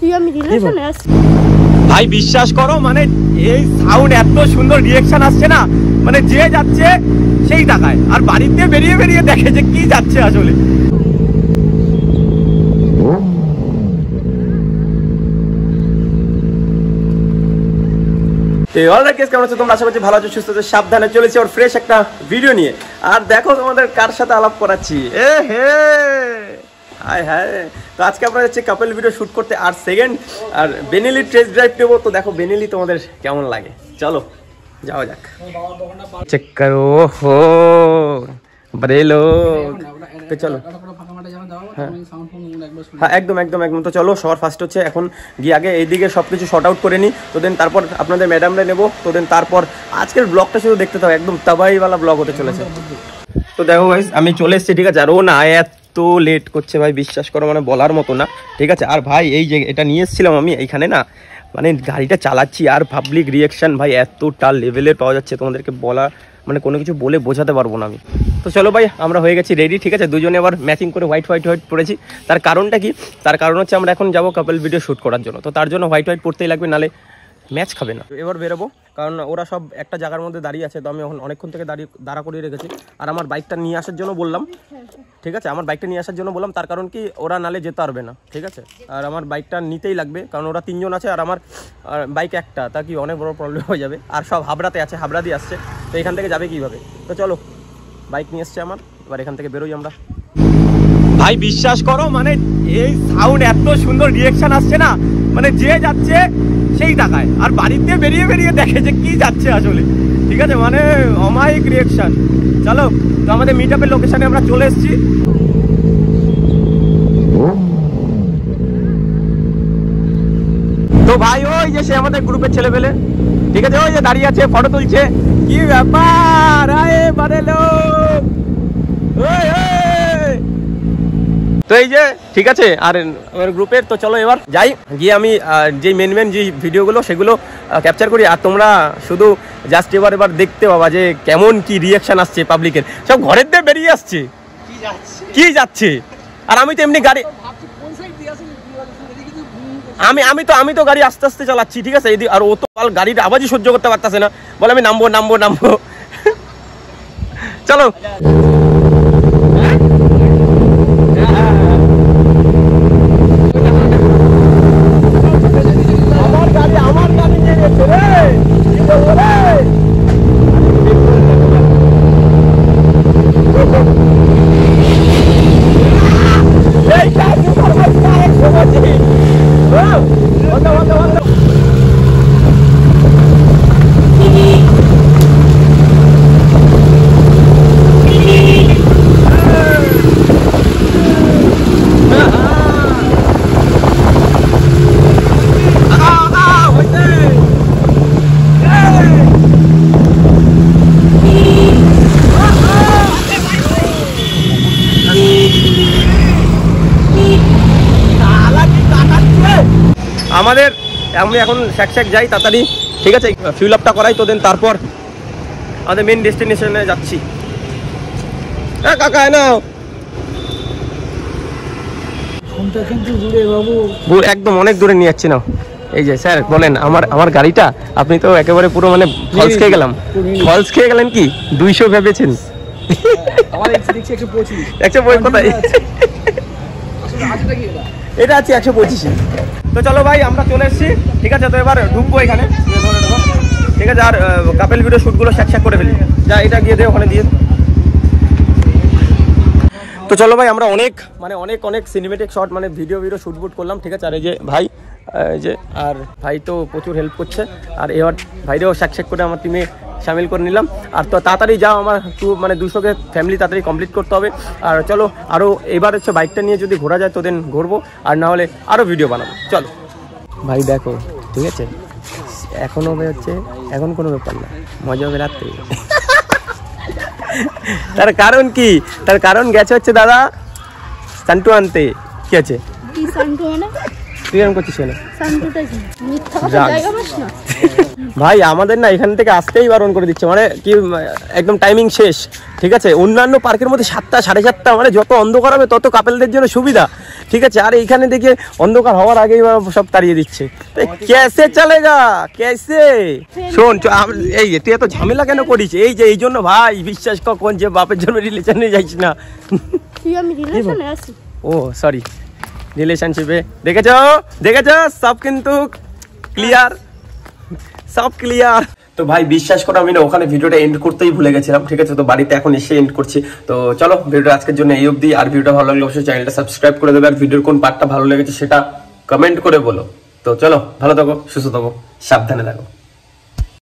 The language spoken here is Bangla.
তুই আমি রিলেশনে আছি ভাই বিশ্বাস করো মানে এই সাউন্ড এত সুন্দর রিঅ্যাকশন আসছে না মানে যে যাচ্ছে সেই তাকায় আর বাড়িতে বেরিয়ে বেরিয়ে দেখে যে কি যাচ্ছে আসলে কেমন আছো তোমরা? আশা করছি ভালো আছো, সুস্থ আছো, সাবধানে চলেছি আর ফ্রেশ একটা ভিডিও নিয়ে। আর দেখো তোমাদের কার সাথে আলাপ করাচ্ছি, এ হে হায় হায়। তো আজকে আমরা যাচ্ছি কাপল ভিডিও শুট করতে আর সেকেন্ড আর বেনেলি টেস্ট ড্রাইভ নেবো। তো দেখো বেনেলি তোমাদের কেমন লাগে, চলো যাওয়া যাক। চেক করো হো বড়ে লোক, তো চলো। হ্যাঁ একদম একদম একদম। তো চলো সবার ফার্স্ট হচ্ছে এখন গিয়ে আগে এইদিকে সব কিছু শর্ট আউট করে নিই, তো দেন তারপর আপনাদের ম্যাডামরা নেবো, তো দেন তারপর আজকের ব্লগটা শুধু দেখতে থাকো, একদম তাবাইওয়ালা ব্লগ হতে চলেছে। তো দেখো গাইস আমি চলে এসেছি, ঠিক আছে। আর ও না এত লেট করছে ভাই, বিশ্বাস করো মানে বলার মতো না, ঠিক আছে। আর ভাই এই যে এটা নিয়ে এসেছিলাম আমি এইখানে না, মানে গাড়িটা চালাচ্ছি আর পাবলিক রিয়াকশন ভাই এতটা লেভেলের পাওয়া যাচ্ছে, তোমাদেরকে বলা মানে কোনো কিছু বলে বোঝাতে পারবো না আমি। তো চলো ভাই আমরা হয়ে গেছি রেডি, ঠিক আছে। দুজনে আবার ম্যাচিং করে হোয়াইট হোয়াইট হোয়াইট পরেছি। তার কারণটা কি? তার কারণ হচ্ছে আমরা এখন যাবো কাপল ভিডিও শ্যুট করার জন্য, তো তার জন্য হোয়াইট হোয়াইট পড়তেই লাগবে, নালে ম্যাচ খাবে না। এবার বেরোবো কারণ ওরা সব একটা জায়গার মধ্যে দাঁড়িয়ে আছে, তো আমি এখন অনেকক্ষণ থেকে দাঁড়া করিয়ে রেখেছি। আর আমার বাইকটা নিয়ে আসার জন্য বললাম, ঠিক আছে, আমার বাইকটা নিয়ে আসার জন্য বললাম, তার কারণ কি ওরা নালে যেতে পারবে না, ঠিক আছে। আর আমার বাইকটা নিতেই লাগবে কারণ ওরা তিনজন আছে আর আমার বাইক একটা, তা কি অনেক বড় প্রবলেম হয়ে যাবে। আর সব হাবড়াতে আছে, হাবড়া দিয়ে আসছে, তো এখান থেকে যাবে কীভাবে। তো চলো বাইক নিয়ে এসছে আমার, এবার এখান থেকে বেরোই আমরা। ভাই বিশ্বাস করো মানে এই সাউন্ড এত সুন্দর রিঅ্যাকশন আসছে না, মানে যে যাচ্ছে সেই তাকায় আর বাড়িতে বেরিয়ে বেরিয়ে দেখে যে কি যাচ্ছে আসলে, ঠিক আছে, মানে অমায়িক রিঅ্যাকশন। চলো তো আমাদের মিট আপের লোকেশনে আমরা চলে এসেছি। তো ভাই ওই যে সে আমাদের গ্রুপের ছেলে পেলে, ঠিক আছে, ওই যে দাঁড়িয়ে আছে ফটো তুলছে, কি ব্যাপার আরে বারে লোক। তো এই যে ঠিক আছে আর আমার গ্রুপের, তো চলো এবার যাই, গিয়ে আমি যে মেন যে ভিডিওগুলো সেগুলো ক্যাপচার করি। আর তোমরা শুধু জাস্ট এবার দেখতে পাবা যে কেমন কি রিয়াকশন আসছে পাবলিকের, সব ঘরের দিয়ে বেরিয়ে আসছে কি যাচ্ছে। আর আমি তো এমনি গাড়ি আমি তো গাড়ি আস্তে আস্তে চালাচ্ছি, ঠিক আছে। আর ও তো গাড়ির আওয়াজই সহ্য করতে পারতেছে না, বলে আমি নামবো চলো। আমাদের আমি এখন শ্যাক যাই তাড়াতাড়ি, ঠিক আছে, ফিউল আপটা করাই, তো দেন তারপর আমাদের মেন ডেস্টিনেশনে যাচ্ছি। হ্যাঁ কাকা না একদম অনেক দূরে নিয়ে যাচ্ছি না। এই যে স্যার বলেন আমার গাড়িটা, আপনি তো একেবারে পুরো মানে ফলস খেয়ে গেলেন কি 200 ভেবেছেন, 125 কোথায়, এটা আছে 125। তো চলো ভাই আমরা চলে এসেছি, ঠিক আছে। তো এবার ঢুকবো এখানে, ঠিক আছে। আর কাপেল ভিডিও শ্যুটগুলো শ্যাক করে ফেলি, যা এটা গিয়ে দে ওখানে দিয়ে। তো চলো ভাই আমরা অনেক সিনেমেটিক শট মানে ভিডিও শ্যুট করলাম, ঠিক আছে। আর এই যে ভাই, এই যে আর ভাই তো প্রচুর হেল্প করছে, আর এবার ভাইরেও শ্যাক করে আমার টিমে সামিল করে নিলাম। আর তো তাড়াতাড়ি যাও, আমার মানে 200কে ফ্যামিলি তাড়াতাড়ি কমপ্লিট করতে হবে। আর চলো আরও এবার হচ্ছে বাইকটা নিয়ে যদি ঘোরা যায় তো দেন ঘুরবো, আর না হলে আরও ভিডিও বানাবো। চলো ভাই দেখো, ঠিক আছে, এখনও হচ্ছে এখন কোনো ব্যাপার না, মজা হবে রাত্রে। তার কারণ কি? তার কারণ গেছে হচ্ছে দাদা সান্টু আনতে। কি আছে তুই এরকম করছিস কেন? ভাই আমাদের না এখান থেকে আসতেই বারণ করে দিচ্ছে, মানে কি একদম টাইমিং শেষ, ঠিক আছে। অন্যান্য পার্কের মধ্যে 7টা 7:30, মানে যত অন্ধকার হবে তত কাপেলদের জন্য সুবিধা, ঠিক আছে। আর এইখানে দেখে অন্ধকার হওয়ার আগেই সব তাড়িয়ে দিচ্ছে, কেসে চলেগা কেসে। শোন এই তুই এত ঝামেলা কেন করিস? এই যে এই জন্য ভাই বিশ্বাস কর, কোন যে বাপের জন্য রিলেশনে যাইস না। ও সরি, রিলেশনশিপে দেখেছো সব কিন্তু ক্লিয়ার, সব ক্লিয়ার। তো ভাই বিশ্বাস করো আমি না ওখানে ভিডিওটা এন্ড করতেই ভুলে গেছিলাম, ঠিক আছে। তো বাড়িতে এখন এসে এন্ড করছি। তো চলো ভিডিওটা আজকের জন্য এই অবধি। আর ভিডিওটা ভালো লাগলে অবশ্যই চ্যানেলটা সাবস্ক্রাইব করে দেবে, আর ভিডিওর কোন পার্টটা ভালো লেগেছে সেটা কমেন্ট করে বলো। তো চলো, ভালো থাকো, সুস্থ থাকো, সাবধানে থাকো।